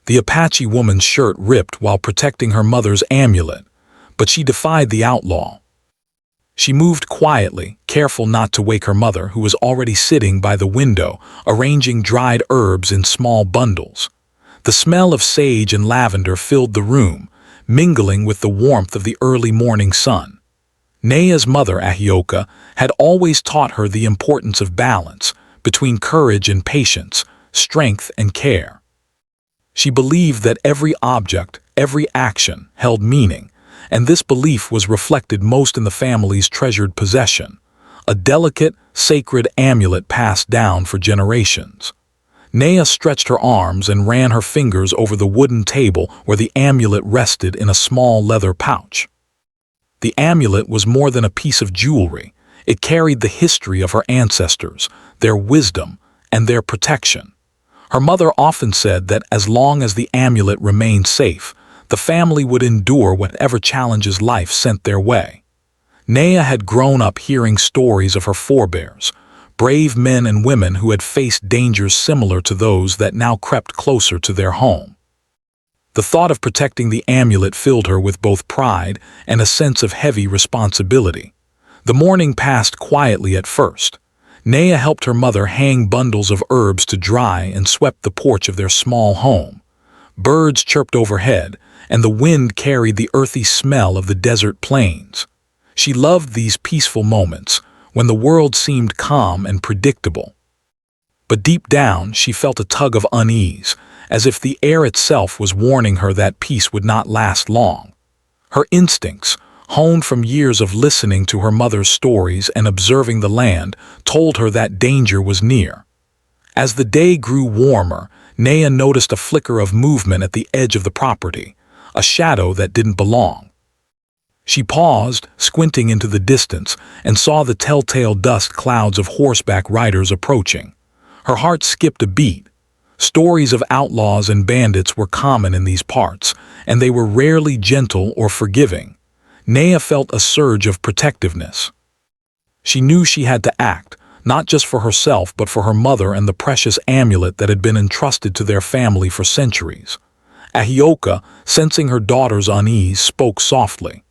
The Apache woman's shirt ripped while protecting her mother's amulet, but she defied the outlaw. She moved quietly, careful not to wake her mother, who was already sitting by the window, arranging dried herbs in small bundles. The smell of sage and lavender filled the room, mingling with the warmth of the early morning sun. Nea's mother, Ahioka, had always taught her the importance of balance between courage and patience, strength and care. She believed that every object, every action, held meaning, and this belief was reflected most in the family's treasured possession, a delicate, sacred amulet passed down for generations. Nea stretched her arms and ran her fingers over the wooden table where the amulet rested in a small leather pouch. The amulet was more than a piece of jewelry. It carried the history of her ancestors, their wisdom, and their protection. Her mother often said that as long as the amulet remained safe, the family would endure whatever challenges life sent their way. Nea had grown up hearing stories of her forebears, brave men and women who had faced dangers similar to those that now crept closer to their home. The thought of protecting the amulet filled her with both pride and a sense of heavy responsibility. The morning passed quietly at first. Nea helped her mother hang bundles of herbs to dry and swept the porch of their small home. Birds chirped overhead, and the wind carried the earthy smell of the desert plains. She loved these peaceful moments, when the world seemed calm and predictable. But deep down, she felt a tug of unease, as if the air itself was warning her that peace would not last long. Her instincts, honed from years of listening to her mother's stories and observing the land, told her that danger was near. As the day grew warmer, Nea noticed a flicker of movement at the edge of the property, a shadow that didn't belong. She paused, squinting into the distance, and saw the telltale dust clouds of horseback riders approaching. Her heart skipped a beat. Stories of outlaws and bandits were common in these parts, and they were rarely gentle or forgiving. Nea felt a surge of protectiveness. She knew she had to act, not just for herself but for her mother and the precious amulet that had been entrusted to their family for centuries. Ahioka, sensing her daughter's unease, spoke softly.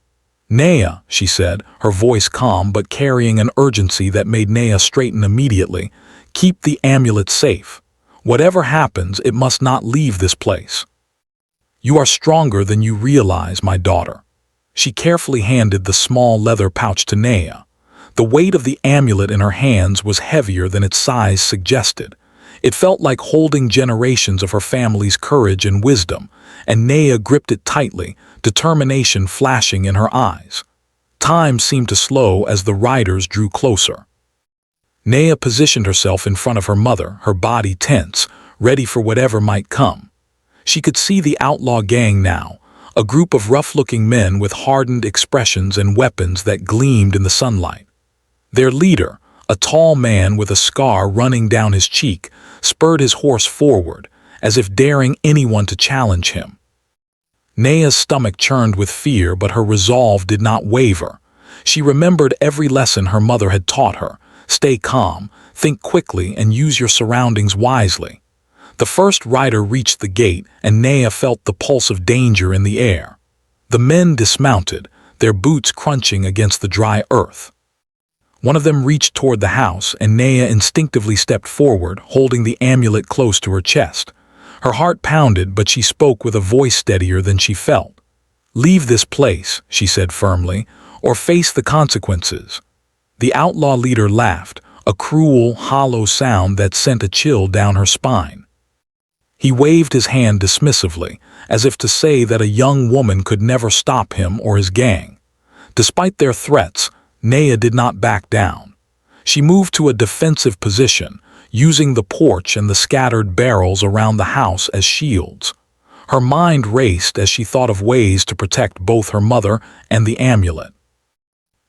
"Nea," she said, her voice calm but carrying an urgency that made Nea straighten immediately, "keep the amulet safe. Whatever happens, it must not leave this place. You are stronger than you realize, my daughter." She carefully handed the small leather pouch to Nea. The weight of the amulet in her hands was heavier than its size suggested. It felt like holding generations of her family's courage and wisdom, and Nea gripped it tightly, determination flashing in her eyes. Time seemed to slow as the riders drew closer. Nea positioned herself in front of her mother, her body tense, ready for whatever might come. She could see the outlaw gang now, a group of rough-looking men with hardened expressions and weapons that gleamed in the sunlight. Their leader, a tall man with a scar running down his cheek, spurred his horse forward, as if daring anyone to challenge him. Nea's stomach churned with fear, but her resolve did not waver. She remembered every lesson her mother had taught her: stay calm, think quickly, and use your surroundings wisely. The first rider reached the gate, and Nea felt the pulse of danger in the air. The men dismounted, their boots crunching against the dry earth. One of them reached toward the house, and Nea instinctively stepped forward, holding the amulet close to her chest. Her heart pounded, but she spoke with a voice steadier than she felt. "Leave this place," she said firmly, "or face the consequences." The outlaw leader laughed, a cruel, hollow sound that sent a chill down her spine. He waved his hand dismissively, as if to say that a young woman could never stop him or his gang. Despite their threats, Nea did not back down. She moved to a defensive position, using the porch and the scattered barrels around the house as shields. Her mind raced as she thought of ways to protect both her mother and the amulet.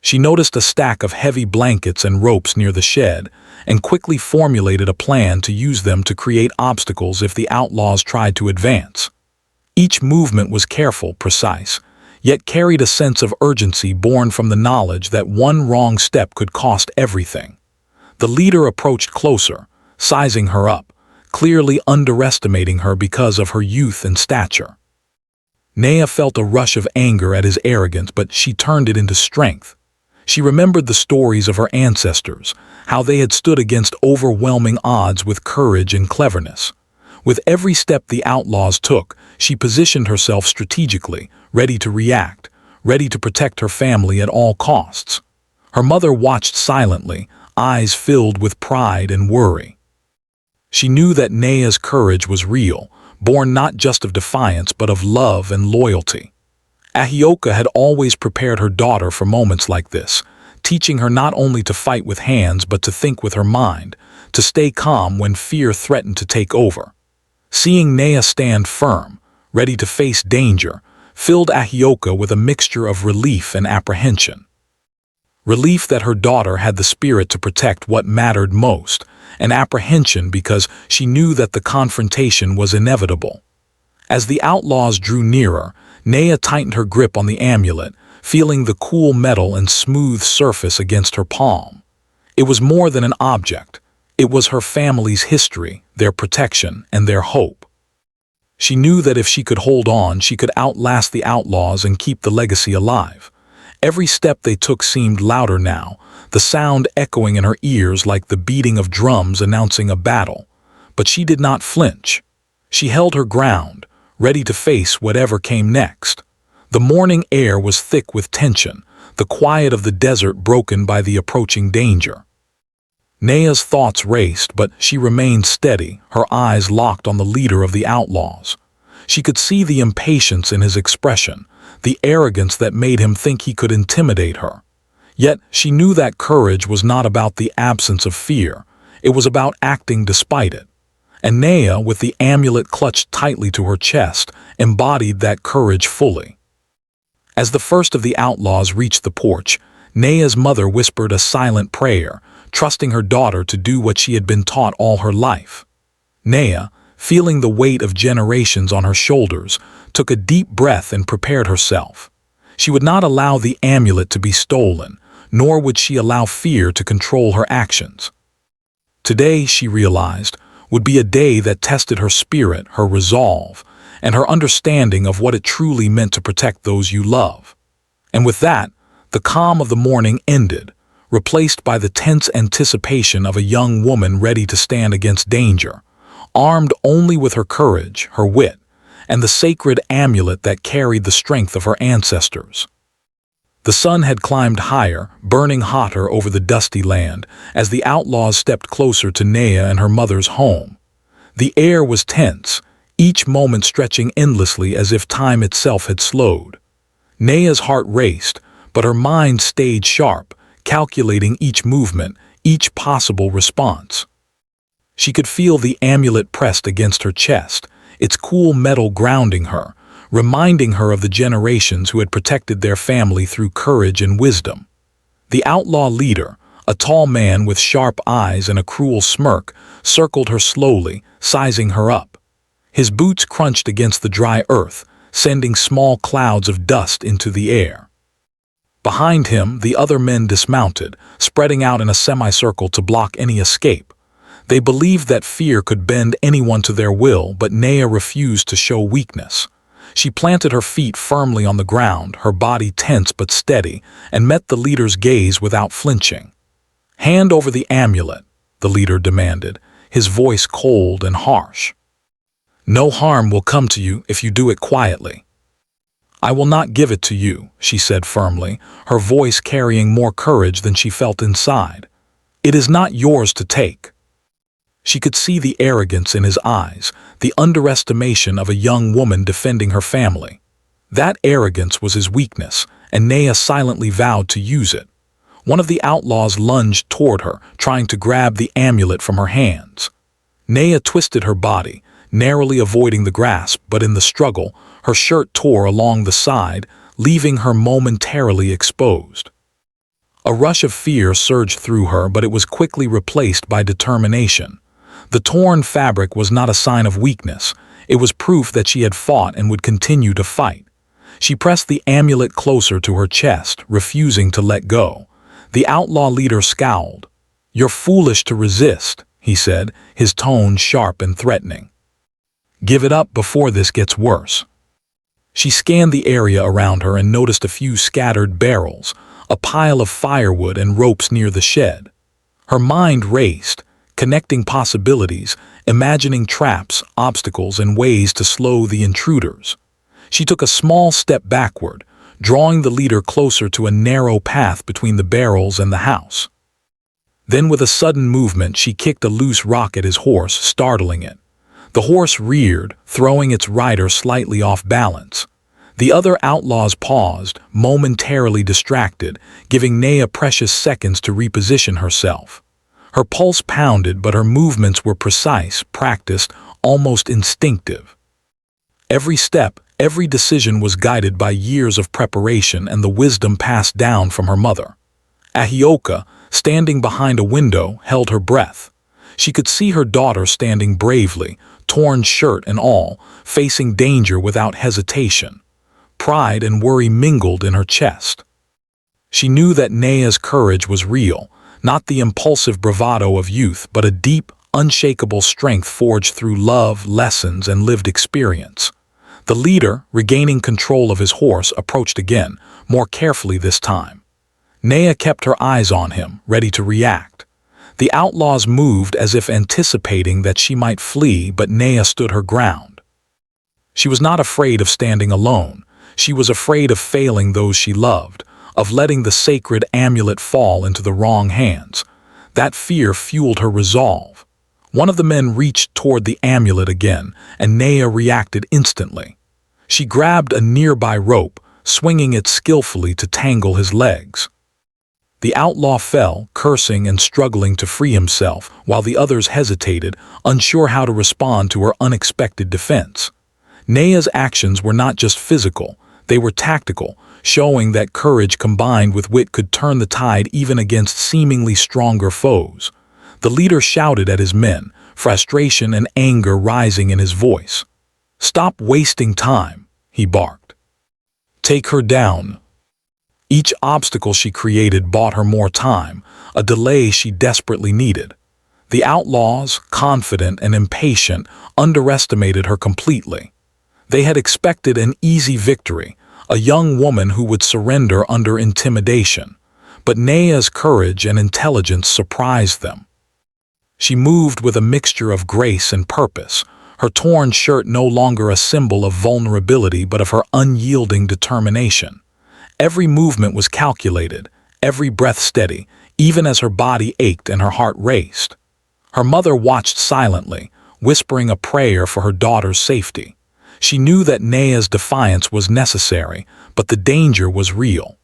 She noticed a stack of heavy blankets and ropes near the shed, and quickly formulated a plan to use them to create obstacles if the outlaws tried to advance. Each movement was careful, precise, yet carried a sense of urgency born from the knowledge that one wrong step could cost everything. The leader approached closer, sizing her up, clearly underestimating her because of her youth and stature. Nea felt a rush of anger at his arrogance, but she turned it into strength. She remembered the stories of her ancestors, how they had stood against overwhelming odds with courage and cleverness. With every step the outlaws took, she positioned herself strategically, ready to react, ready to protect her family at all costs. Her mother watched silently, eyes filled with pride and worry. She knew that Nea's courage was real, born not just of defiance but of love and loyalty. Ahioka had always prepared her daughter for moments like this, teaching her not only to fight with hands but to think with her mind, to stay calm when fear threatened to take over. Seeing Nea stand firm, ready to face danger, filled Ahioka with a mixture of relief and apprehension. Relief that her daughter had the spirit to protect what mattered most, and apprehension because she knew that the confrontation was inevitable. As the outlaws drew nearer, Nea tightened her grip on the amulet, feeling the cool metal and smooth surface against her palm. It was more than an object. It was her family's history, their protection, and their hope. She knew that if she could hold on, she could outlast the outlaws and keep the legacy alive. Every step they took seemed louder now, the sound echoing in her ears like the beating of drums announcing a battle. But she did not flinch. She held her ground, ready to face whatever came next. The morning air was thick with tension, the quiet of the desert broken by the approaching danger. Nea's thoughts raced, but she remained steady, her eyes locked on the leader of the outlaws. She could see the impatience in his expression, the arrogance that made him think he could intimidate her. Yet she knew that courage was not about the absence of fear, it was about acting despite it. And Nea, with the amulet clutched tightly to her chest, embodied that courage fully. As the first of the outlaws reached the porch, Nea's mother whispered a silent prayer, trusting her daughter to do what she had been taught all her life. Nea, feeling the weight of generations on her shoulders, took a deep breath and prepared herself. She would not allow the amulet to be stolen, nor would she allow fear to control her actions. Today, she realized, would be a day that tested her spirit, her resolve, and her understanding of what it truly meant to protect those you love. And with that, the calm of the morning ended, replaced by the tense anticipation of a young woman ready to stand against danger, armed only with her courage, her wit, and the sacred amulet that carried the strength of her ancestors. The sun had climbed higher, burning hotter over the dusty land, as the outlaws stepped closer to Nea and her mother's home. The air was tense, each moment stretching endlessly as if time itself had slowed. Nea's heart raced, but her mind stayed sharp, calculating each movement, each possible response. She could feel the amulet pressed against her chest, its cool metal grounding her, reminding her of the generations who had protected their family through courage and wisdom. The outlaw leader, a tall man with sharp eyes and a cruel smirk, circled her slowly, sizing her up. His boots crunched against the dry earth, sending small clouds of dust into the air. Behind him, the other men dismounted, spreading out in a semicircle to block any escape. They believed that fear could bend anyone to their will, but Nea refused to show weakness. She planted her feet firmly on the ground, her body tense but steady, and met the leader's gaze without flinching. "Hand over the amulet," the leader demanded, his voice cold and harsh. "No harm will come to you if you do it quietly." "I will not give it to you," she said firmly, her voice carrying more courage than she felt inside. "It is not yours to take." She could see the arrogance in his eyes, the underestimation of a young woman defending her family. That arrogance was his weakness, and Nea silently vowed to use it. One of the outlaws lunged toward her, trying to grab the amulet from her hands. Nea twisted her body, narrowly avoiding the grasp, but in the struggle, her shirt tore along the side, leaving her momentarily exposed. A rush of fear surged through her, but it was quickly replaced by determination. The torn fabric was not a sign of weakness. It was proof that she had fought and would continue to fight. She pressed the amulet closer to her chest, refusing to let go. The outlaw leader scowled. "You're foolish to resist," he said, his tone sharp and threatening. "Give it up before this gets worse." She scanned the area around her and noticed a few scattered barrels, a pile of firewood and ropes near the shed. Her mind raced, connecting possibilities, imagining traps, obstacles, and ways to slow the intruders. She took a small step backward, drawing the leader closer to a narrow path between the barrels and the house. Then with a sudden movement, she kicked a loose rock at his horse, startling it. The horse reared, throwing its rider slightly off balance. The other outlaws paused, momentarily distracted, giving Naya precious seconds to reposition herself. Her pulse pounded, but her movements were precise, practiced, almost instinctive. Every step, every decision was guided by years of preparation and the wisdom passed down from her mother. Ahioka, standing behind a window, held her breath. She could see her daughter standing bravely, torn shirt and all, facing danger without hesitation. Pride and worry mingled in her chest. She knew that Naya's courage was real, not the impulsive bravado of youth, but a deep, unshakable strength forged through love, lessons, and lived experience. The leader, regaining control of his horse, approached again, more carefully this time. Naya kept her eyes on him, ready to react. The outlaws moved as if anticipating that she might flee, but Naya stood her ground. She was not afraid of standing alone. She was afraid of failing those she loved, of letting the sacred amulet fall into the wrong hands. That fear fueled her resolve. One of the men reached toward the amulet again, and Naya reacted instantly. She grabbed a nearby rope, swinging it skillfully to tangle his legs. The outlaw fell, cursing and struggling to free himself, while the others hesitated, unsure how to respond to her unexpected defense. Naya's actions were not just physical, they were tactical, showing that courage combined with wit could turn the tide even against seemingly stronger foes. The leader shouted at his men, frustration and anger rising in his voice. "Stop wasting time," he barked. "Take her down." Each obstacle she created bought her more time, a delay she desperately needed. The outlaws, confident and impatient, underestimated her completely. They had expected an easy victory, a young woman who would surrender under intimidation. But Naya's courage and intelligence surprised them. She moved with a mixture of grace and purpose, her torn shirt no longer a symbol of vulnerability but of her unyielding determination. Every movement was calculated, every breath steady, even as her body ached and her heart raced. Her mother watched silently, whispering a prayer for her daughter's safety. She knew that Naya's defiance was necessary, but the danger was real.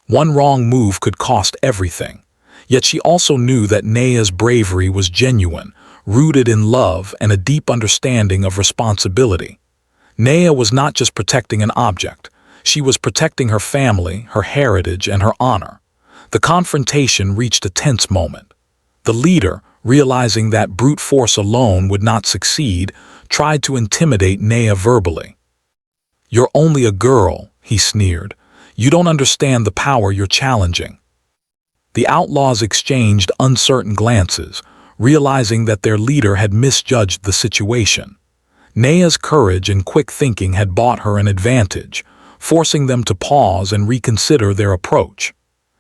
One wrong move could cost everything. Yet she also knew that Naya's bravery was genuine, rooted in love and a deep understanding of responsibility. Naya was not just protecting an object. She was protecting her family, her heritage, and her honor. The confrontation reached a tense moment. The leader, realizing that brute force alone would not succeed, tried to intimidate Naya verbally. "You're only a girl," he sneered. "You don't understand the power you're challenging." The outlaws exchanged uncertain glances, realizing that their leader had misjudged the situation. Naya's courage and quick thinking had bought her an advantage, forcing them to pause and reconsider their approach.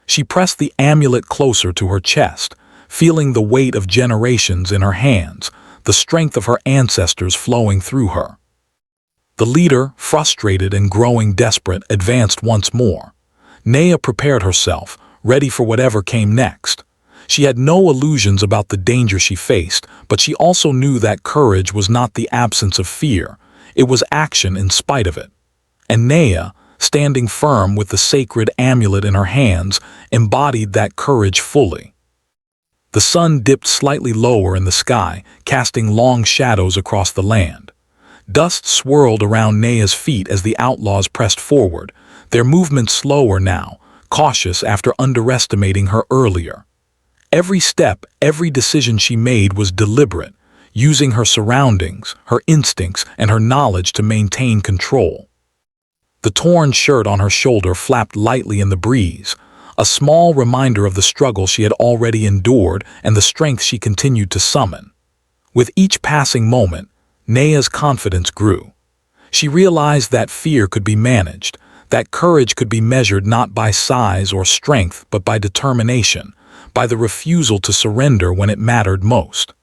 She pressed the amulet closer to her chest, feeling the weight of generations in her hands, the strength of her ancestors flowing through her. The leader, frustrated and growing desperate, advanced once more. Naya prepared herself, ready for whatever came next. She had no illusions about the danger she faced, but she also knew that courage was not the absence of fear, it was action in spite of it. And Naya, standing firm with the sacred amulet in her hands, embodied that courage fully. The sun dipped slightly lower in the sky, casting long shadows across the land. Dust swirled around Naya's feet as the outlaws pressed forward, their movements slower now, cautious after underestimating her earlier. Every step, every decision she made was deliberate, using her surroundings, her instincts, and her knowledge to maintain control. The torn shirt on her shoulder flapped lightly in the breeze, a small reminder of the struggle she had already endured and the strength she continued to summon. With each passing moment, Nea's confidence grew. She realized that fear could be managed, that courage could be measured not by size or strength but by determination, by the refusal to surrender when it mattered most.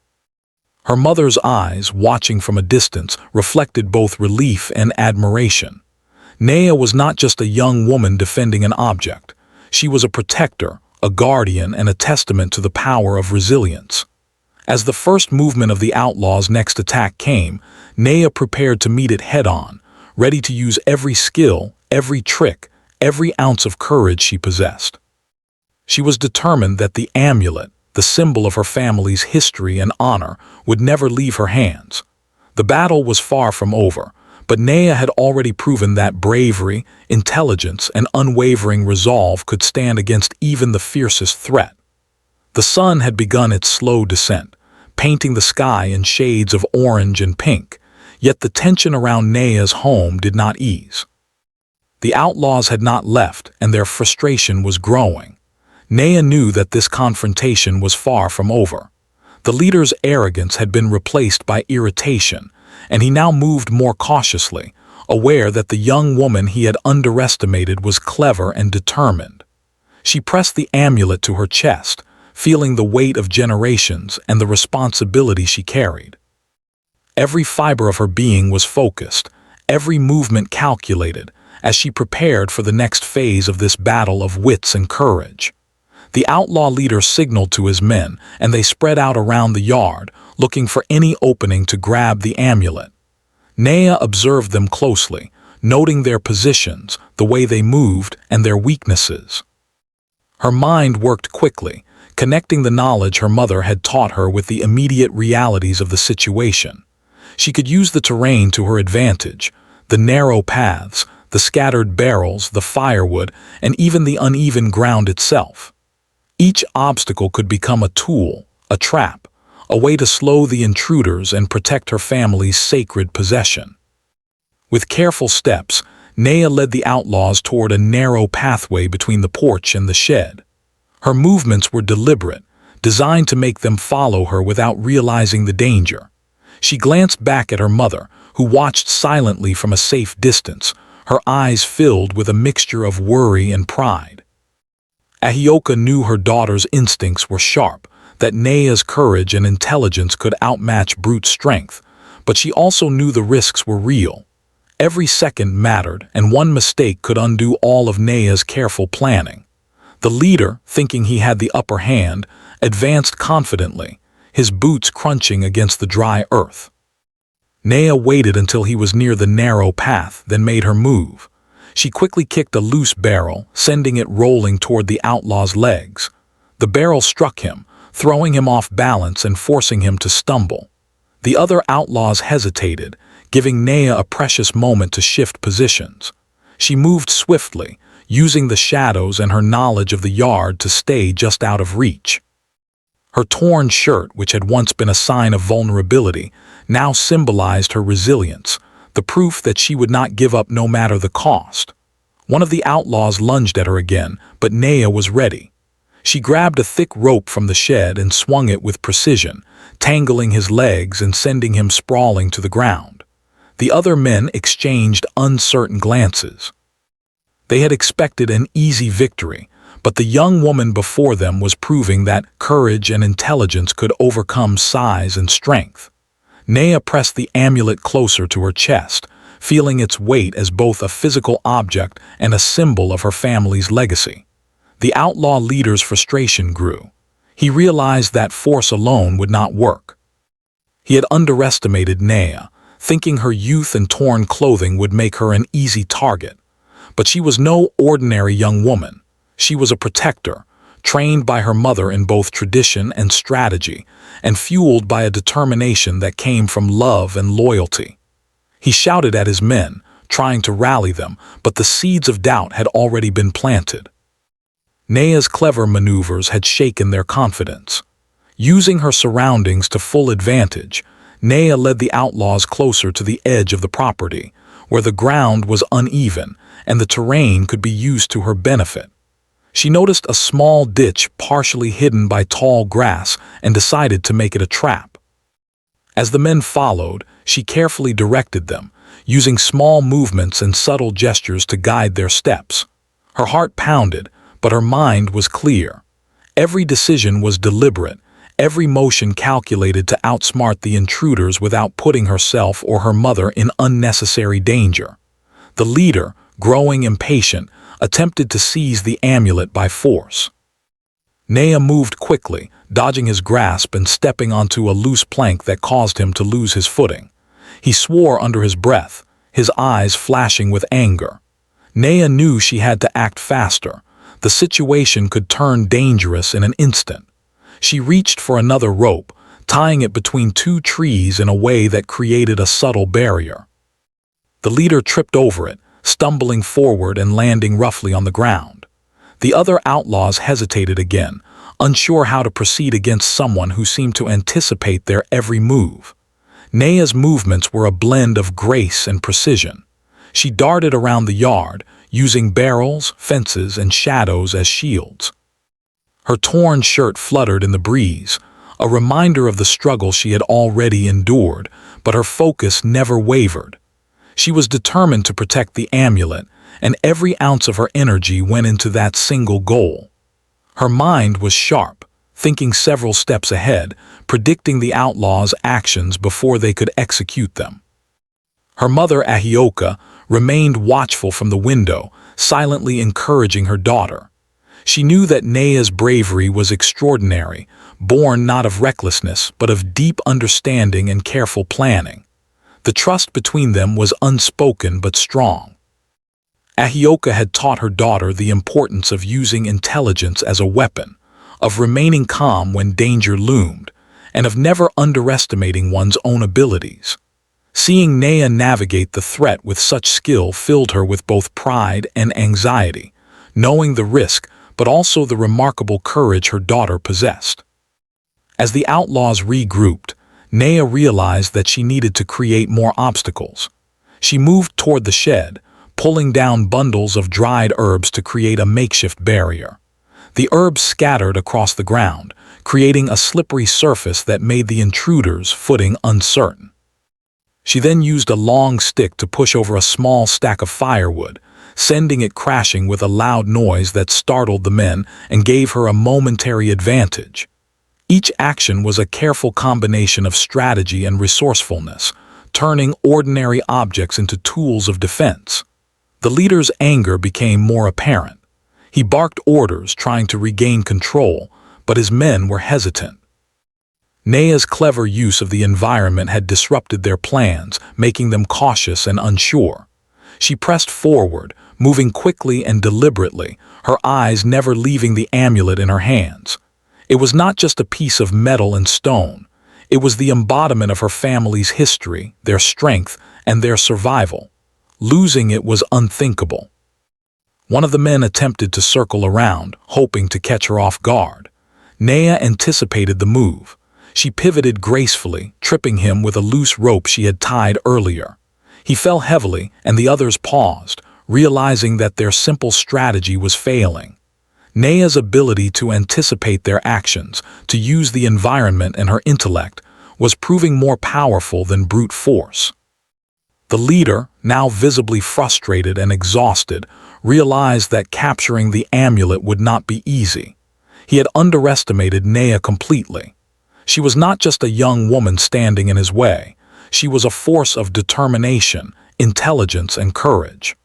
Her mother's eyes, watching from a distance, reflected both relief and admiration. Nea was not just a young woman defending an object. She was a protector, a guardian, and a testament to the power of resilience. As the first movement of the outlaws' next attack came, Nea prepared to meet it head-on, ready to use every skill, every trick, every ounce of courage she possessed. She was determined that the amulet, the symbol of her family's history and honor, would never leave her hands. The battle was far from over, but Nea had already proven that bravery, intelligence, and unwavering resolve could stand against even the fiercest threat. The sun had begun its slow descent, painting the sky in shades of orange and pink, yet the tension around Nea's home did not ease. The outlaws had not left, and their frustration was growing. Nea knew that this confrontation was far from over. The leader's arrogance had been replaced by irritation, and he now moved more cautiously, aware that the young woman he had underestimated was clever and determined. She pressed the amulet to her chest, feeling the weight of generations and the responsibility she carried. Every fiber of her being was focused, every movement calculated, as she prepared for the next phase of this battle of wits and courage. The outlaw leader signaled to his men, and they spread out around the yard, looking for any opening to grab the amulet. Nea observed them closely, noting their positions, the way they moved, and their weaknesses. Her mind worked quickly, connecting the knowledge her mother had taught her with the immediate realities of the situation. She could use the terrain to her advantage, the narrow paths, the scattered barrels, the firewood, and even the uneven ground itself. Each obstacle could become a tool, a trap, a way to slow the intruders and protect her family's sacred possession. With careful steps, Nea led the outlaws toward a narrow pathway between the porch and the shed. Her movements were deliberate, designed to make them follow her without realizing the danger. She glanced back at her mother, who watched silently from a safe distance, her eyes filled with a mixture of worry and pride. Ahioka knew her daughter's instincts were sharp, that Nea's courage and intelligence could outmatch brute strength, but she also knew the risks were real. Every second mattered, and one mistake could undo all of Nea's careful planning. The leader, thinking he had the upper hand, advanced confidently, his boots crunching against the dry earth. Nea waited until he was near the narrow path, then made her move. She quickly kicked a loose barrel, sending it rolling toward the outlaw's legs. The barrel struck him, throwing him off balance and forcing him to stumble. The other outlaws hesitated, giving Nea a precious moment to shift positions. She moved swiftly, using the shadows and her knowledge of the yard to stay just out of reach. Her torn shirt, which had once been a sign of vulnerability, now symbolized her resilience, the proof that she would not give up no matter the cost. One of the outlaws lunged at her again, but Nea was ready. She grabbed a thick rope from the shed and swung it with precision, tangling his legs and sending him sprawling to the ground. The other men exchanged uncertain glances. They had expected an easy victory, but the young woman before them was proving that courage and intelligence could overcome size and strength. Nea pressed the amulet closer to her chest, feeling its weight as both a physical object and a symbol of her family's legacy. The outlaw leader's frustration grew. He realized that force alone would not work. He had underestimated Nea, thinking her youth and torn clothing would make her an easy target. But she was no ordinary young woman. She was a protector, trained by her mother in both tradition and strategy, and fueled by a determination that came from love and loyalty. He shouted at his men, trying to rally them, but the seeds of doubt had already been planted. Nea's clever maneuvers had shaken their confidence. Using her surroundings to full advantage, Nea led the outlaws closer to the edge of the property, where the ground was uneven and the terrain could be used to her benefit. She noticed a small ditch partially hidden by tall grass and decided to make it a trap. As the men followed, she carefully directed them, using small movements and subtle gestures to guide their steps. Her heart pounded, but her mind was clear. Every decision was deliberate, every motion calculated to outsmart the intruders without putting herself or her mother in unnecessary danger. The leader, growing impatient, attempted to seize the amulet by force. Nea moved quickly, dodging his grasp and stepping onto a loose plank that caused him to lose his footing. He swore under his breath, his eyes flashing with anger. Nea knew she had to act faster. The situation could turn dangerous in an instant. She reached for another rope, tying it between two trees in a way that created a subtle barrier. The leader tripped over it, stumbling forward and landing roughly on the ground. The other outlaws hesitated again, unsure how to proceed against someone who seemed to anticipate their every move. Nea's movements were a blend of grace and precision. She darted around the yard, using barrels, fences, and shadows as shields. Her torn shirt fluttered in the breeze, a reminder of the struggle she had already endured, but her focus never wavered. She was determined to protect the amulet, and every ounce of her energy went into that single goal. Her mind was sharp, thinking several steps ahead, predicting the outlaws' actions before they could execute them. Her mother, Ahioka, remained watchful from the window, silently encouraging her daughter. She knew that Nea's bravery was extraordinary, born not of recklessness but of deep understanding and careful planning. The trust between them was unspoken but strong. Ahioka had taught her daughter the importance of using intelligence as a weapon, of remaining calm when danger loomed, and of never underestimating one's own abilities. Seeing Nea navigate the threat with such skill filled her with both pride and anxiety, knowing the risk but also the remarkable courage her daughter possessed. As the outlaws regrouped, Nea realized that she needed to create more obstacles. She moved toward the shed, pulling down bundles of dried herbs to create a makeshift barrier. The herbs scattered across the ground, creating a slippery surface that made the intruders' footing uncertain. She then used a long stick to push over a small stack of firewood, sending it crashing with a loud noise that startled the men and gave her a momentary advantage. Each action was a careful combination of strategy and resourcefulness, turning ordinary objects into tools of defense. The leader's anger became more apparent. He barked orders, trying to regain control, but his men were hesitant. Nea's clever use of the environment had disrupted their plans, making them cautious and unsure. She pressed forward, moving quickly and deliberately, her eyes never leaving the amulet in her hands. It was not just a piece of metal and stone. It was the embodiment of her family's history, their strength, and their survival. Losing it was unthinkable. One of the men attempted to circle around, hoping to catch her off guard. Nea anticipated the move. She pivoted gracefully, tripping him with a loose rope she had tied earlier. He fell heavily, and the others paused, realizing that their simple strategy was failing. Nea's ability to anticipate their actions, to use the environment and her intellect, was proving more powerful than brute force. The leader, now visibly frustrated and exhausted, realized that capturing the amulet would not be easy. He had underestimated Nea completely. She was not just a young woman standing in his way. She was a force of determination, intelligence, and courage.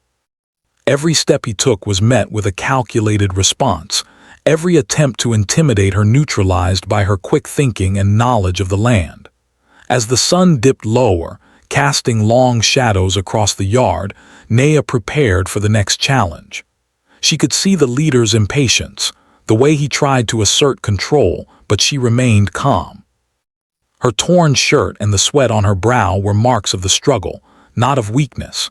Every step he took was met with a calculated response, every attempt to intimidate her neutralized by her quick thinking and knowledge of the land. As the sun dipped lower, casting long shadows across the yard, Nea prepared for the next challenge. She could see the leader's impatience, the way he tried to assert control, but she remained calm. Her torn shirt and the sweat on her brow were marks of the struggle, not of weakness.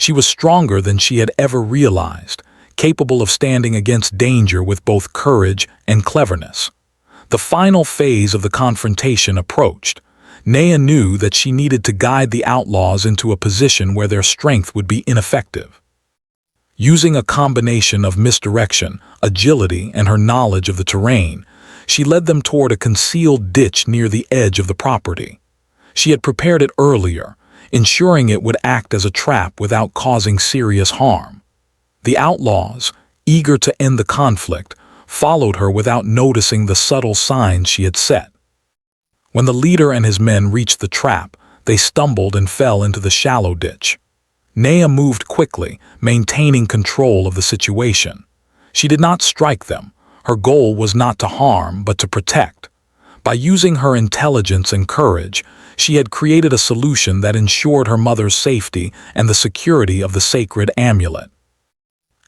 She was stronger than she had ever realized, capable of standing against danger with both courage and cleverness. The final phase of the confrontation approached. Nea knew that she needed to guide the outlaws into a position where their strength would be ineffective. Using a combination of misdirection, agility, and her knowledge of the terrain, she led them toward a concealed ditch near the edge of the property. She had prepared it earlier, ensuring it would act as a trap without causing serious harm. The outlaws, eager to end the conflict, followed her without noticing the subtle signs she had set. When the leader and his men reached the trap, they stumbled and fell into the shallow ditch. Nea moved quickly, maintaining control of the situation. She did not strike them. Her goal was not to harm, but to protect. By using her intelligence and courage, she had created a solution that ensured her mother's safety and the security of the sacred amulet.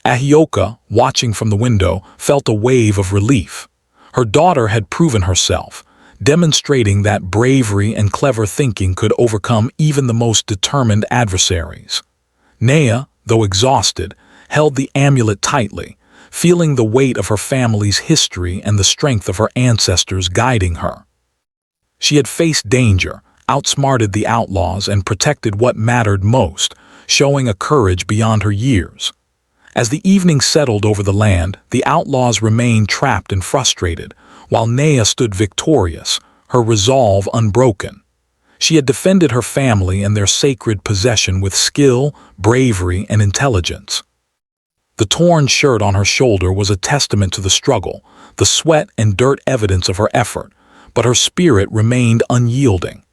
Ahioka, watching from the window, felt a wave of relief. Her daughter had proven herself, demonstrating that bravery and clever thinking could overcome even the most determined adversaries. Nea, though exhausted, held the amulet tightly, feeling the weight of her family's history and the strength of her ancestors guiding her. She had faced danger, outsmarted the outlaws, and protected what mattered most, showing a courage beyond her years. As the evening settled over the land, the outlaws remained trapped and frustrated, while Nea stood victorious, her resolve unbroken. She had defended her family and their sacred possession with skill, bravery, and intelligence. The torn shirt on her shoulder was a testament to the struggle, the sweat and dirt evidence of her effort, but her spirit remained unyielding.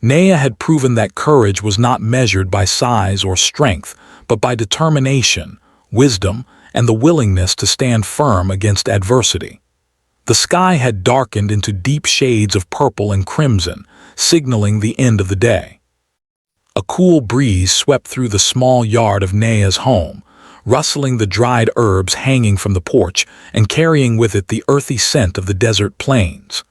Nea had proven that courage was not measured by size or strength, but by determination, wisdom, and the willingness to stand firm against adversity. The sky had darkened into deep shades of purple and crimson, signaling the end of the day. A cool breeze swept through the small yard of Nea's home, rustling the dried herbs hanging from the porch and carrying with it the earthy scent of the desert plains.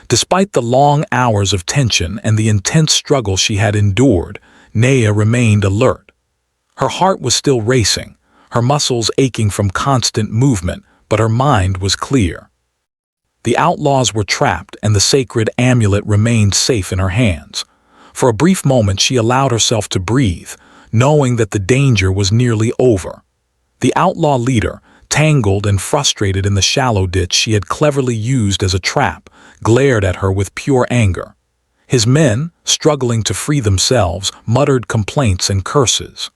Despite the long hours of tension and the intense struggle she had endured, Nea remained alert. Her heart was still racing, her muscles aching from constant movement, but her mind was clear. The outlaws were trapped and the sacred amulet remained safe in her hands. For a brief moment she allowed herself to breathe, knowing that the danger was nearly over. The outlaw leader, tangled and frustrated in the shallow ditch she had cleverly used as a trap, glared at her with pure anger. His men, struggling to free themselves, muttered complaints and curses.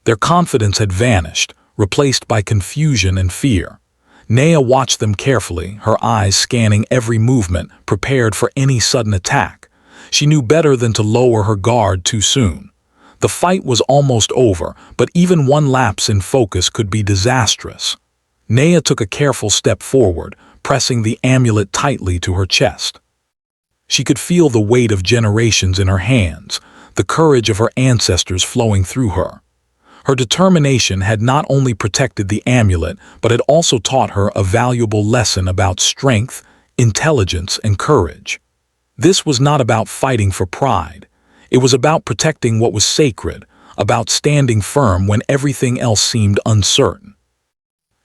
Their confidence had vanished, replaced by confusion and fear. Nea watched them carefully, her eyes scanning every movement, prepared for any sudden attack. She knew better than to lower her guard too soon. The fight was almost over, but even one lapse in focus could be disastrous. Nea took a careful step forward, pressing the amulet tightly to her chest. She could feel the weight of generations in her hands, the courage of her ancestors flowing through her. Her determination had not only protected the amulet, but had also taught her a valuable lesson about strength, intelligence, and courage. This was not about fighting for pride. It was about protecting what was sacred, about standing firm when everything else seemed uncertain.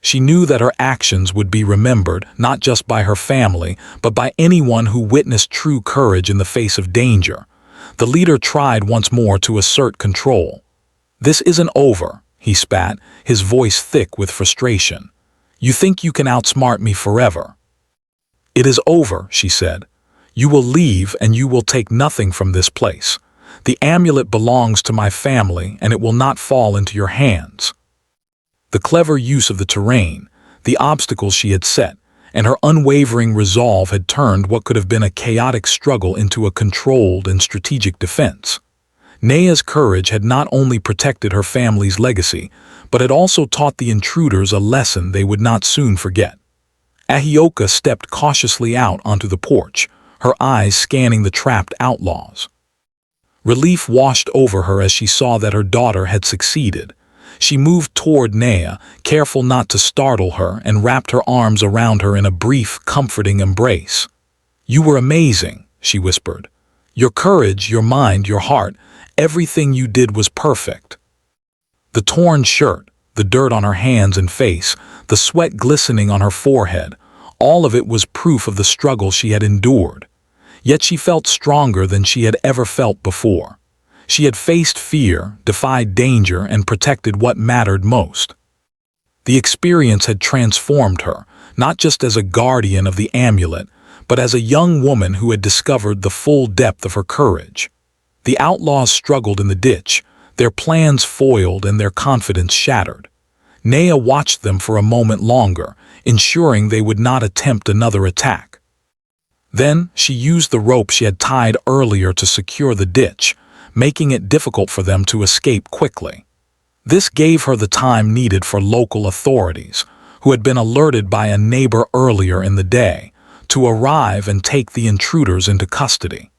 She knew that her actions would be remembered not just by her family, but by anyone who witnessed true courage in the face of danger. The leader tried once more to assert control. "This isn't over," he spat, his voice thick with frustration. "You think you can outsmart me forever." "It is over," she said. "You will leave and you will take nothing from this place. The amulet belongs to my family and it will not fall into your hands." The clever use of the terrain, the obstacles she had set, and her unwavering resolve had turned what could have been a chaotic struggle into a controlled and strategic defense. Nea's courage had not only protected her family's legacy, but had also taught the intruders a lesson they would not soon forget. Ahioka stepped cautiously out onto the porch, her eyes scanning the trapped outlaws. Relief washed over her as she saw that her daughter had succeeded. She moved toward Nea, careful not to startle her, and wrapped her arms around her in a brief, comforting embrace. "You were amazing," she whispered. "Your courage, your mind, your heart, everything you did was perfect." The torn shirt, the dirt on her hands and face, the sweat glistening on her forehead, all of it was proof of the struggle she had endured. Yet she felt stronger than she had ever felt before. She had faced fear, defied danger, and protected what mattered most. The experience had transformed her, not just as a guardian of the amulet, but as a young woman who had discovered the full depth of her courage. The outlaws struggled in the ditch, their plans foiled and their confidence shattered. Naya watched them for a moment longer, ensuring they would not attempt another attack. Then she used the rope she had tied earlier to secure the ditch, making it difficult for them to escape quickly. This gave her the time needed for local authorities, who had been alerted by a neighbor earlier in the day, to arrive and take the intruders into custody.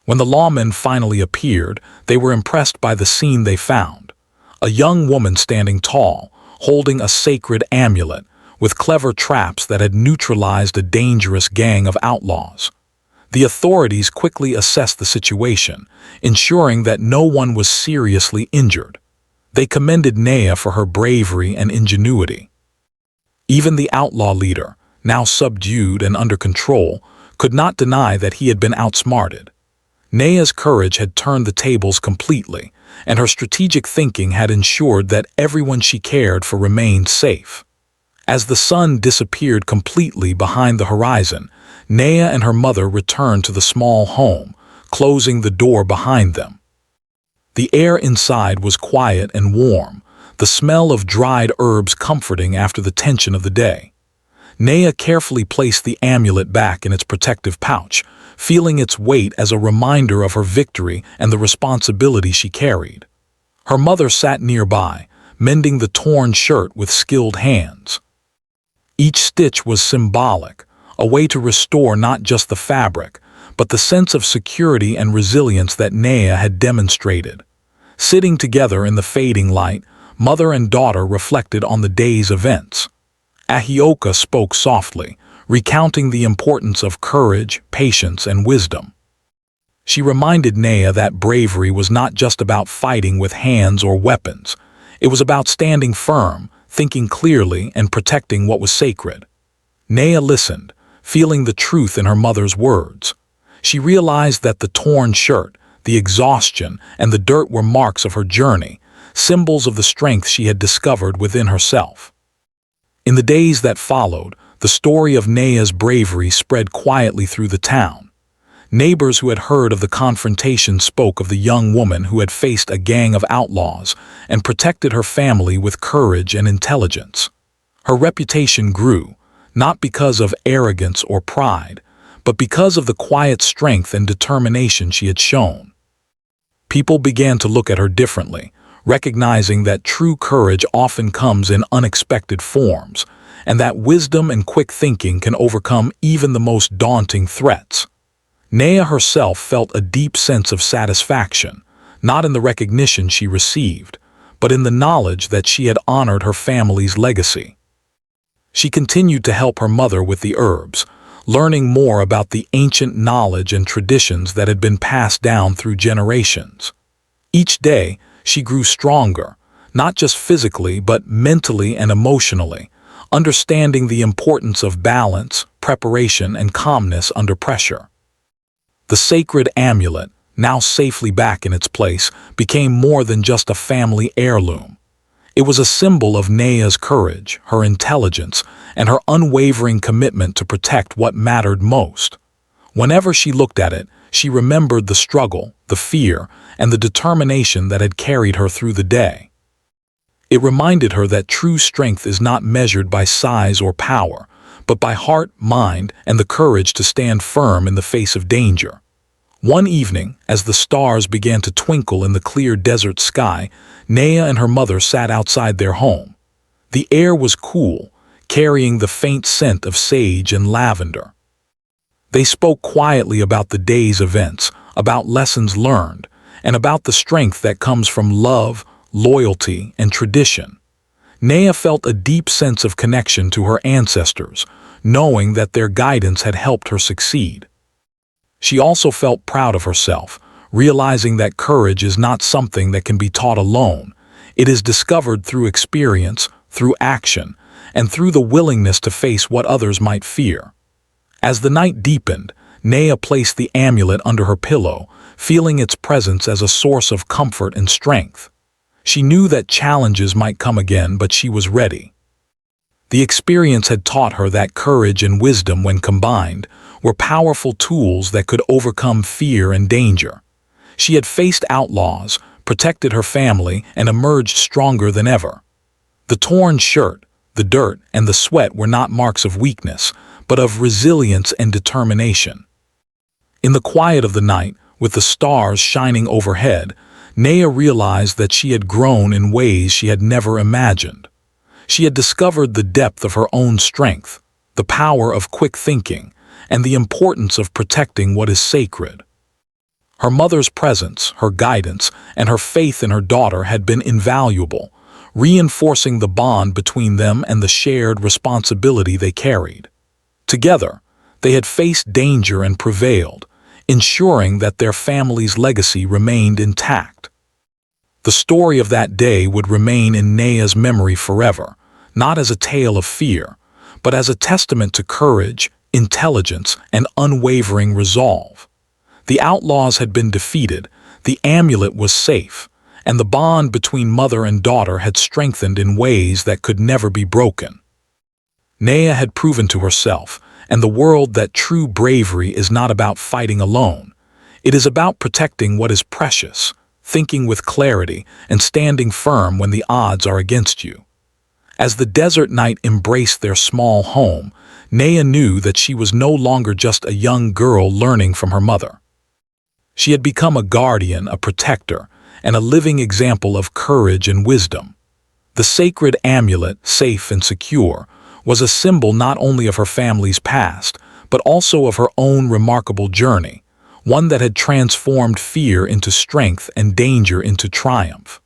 When the lawmen finally appeared, they were impressed by the scene they found. A young woman standing tall, holding a sacred amulet, with clever traps that had neutralized a dangerous gang of outlaws. The authorities quickly assessed the situation, ensuring that no one was seriously injured. They commended Naya for her bravery and ingenuity. Even the outlaw leader, now subdued and under control, could not deny that he had been outsmarted. Naya's courage had turned the tables completely, and her strategic thinking had ensured that everyone she cared for remained safe. As the sun disappeared completely behind the horizon, Naya and her mother returned to the small home, closing the door behind them. The air inside was quiet and warm, the smell of dried herbs comforting after the tension of the day. Naya carefully placed the amulet back in its protective pouch, feeling its weight as a reminder of her victory and the responsibility she carried. Her mother sat nearby, mending the torn shirt with skilled hands. Each stitch was symbolic, a way to restore not just the fabric, but the sense of security and resilience that Naya had demonstrated. Sitting together in the fading light, mother and daughter reflected on the day's events. Ahioka spoke softly, recounting the importance of courage, patience, and wisdom. She reminded Naya that bravery was not just about fighting with hands or weapons. It was about standing firm, thinking clearly, and protecting what was sacred. Naya listened, feeling the truth in her mother's words. She realized that the torn shirt, the exhaustion, and the dirt were marks of her journey, symbols of the strength she had discovered within herself. In the days that followed, the story of Naya's bravery spread quietly through the town. Neighbors who had heard of the confrontation spoke of the young woman who had faced a gang of outlaws and protected her family with courage and intelligence. Her reputation grew, not because of arrogance or pride, but because of the quiet strength and determination she had shown. People began to look at her differently, recognizing that true courage often comes in unexpected forms, and that wisdom and quick thinking can overcome even the most daunting threats. Naya herself felt a deep sense of satisfaction, not in the recognition she received, but in the knowledge that she had honored her family's legacy. She continued to help her mother with the herbs, learning more about the ancient knowledge and traditions that had been passed down through generations. Each day, she grew stronger, not just physically but mentally and emotionally, understanding the importance of balance, preparation, and calmness under pressure. The sacred amulet, now safely back in its place, became more than just a family heirloom. It was a symbol of Naya's courage, her intelligence, and her unwavering commitment to protect what mattered most. Whenever she looked at it, she remembered the struggle, the fear, and the determination that had carried her through the day. It reminded her that true strength is not measured by size or power, but by heart, mind, and the courage to stand firm in the face of danger. One evening, as the stars began to twinkle in the clear desert sky, Naya and her mother sat outside their home. The air was cool, carrying the faint scent of sage and lavender. They spoke quietly about the day's events, about lessons learned, and about the strength that comes from love, loyalty, and tradition. Naya felt a deep sense of connection to her ancestors, knowing that their guidance had helped her succeed. She also felt proud of herself, realizing that courage is not something that can be taught alone. It is discovered through experience, through action, and through the willingness to face what others might fear. As the night deepened, Naya placed the amulet under her pillow, feeling its presence as a source of comfort and strength. She knew that challenges might come again, but she was ready. The experience had taught her that courage and wisdom, when combined, were powerful tools that could overcome fear and danger. She had faced outlaws, protected her family, and emerged stronger than ever. The torn shirt, the dirt, and the sweat were not marks of weakness, but of resilience and determination. In the quiet of the night, with the stars shining overhead, Naya realized that she had grown in ways she had never imagined. She had discovered the depth of her own strength, the power of quick thinking, and the importance of protecting what is sacred. Her mother's presence, her guidance, and her faith in her daughter had been invaluable, reinforcing the bond between them and the shared responsibility they carried. Together, they had faced danger and prevailed, ensuring that their family's legacy remained intact. The story of that day would remain in Naya's memory forever, not as a tale of fear, but as a testament to courage, intelligence, and unwavering resolve. The outlaws had been defeated, the amulet was safe, and the bond between mother and daughter had strengthened in ways that could never be broken. Naya had proven to herself and the world that true bravery is not about fighting alone. It is about protecting what is precious, thinking with clarity, and standing firm when the odds are against you. As the desert night embraced their small home, Naya knew that she was no longer just a young girl learning from her mother. She had become a guardian, a protector, and a living example of courage and wisdom. The sacred amulet, safe and secure, was a symbol not only of her family's past, but also of her own remarkable journey, one that had transformed fear into strength and danger into triumph.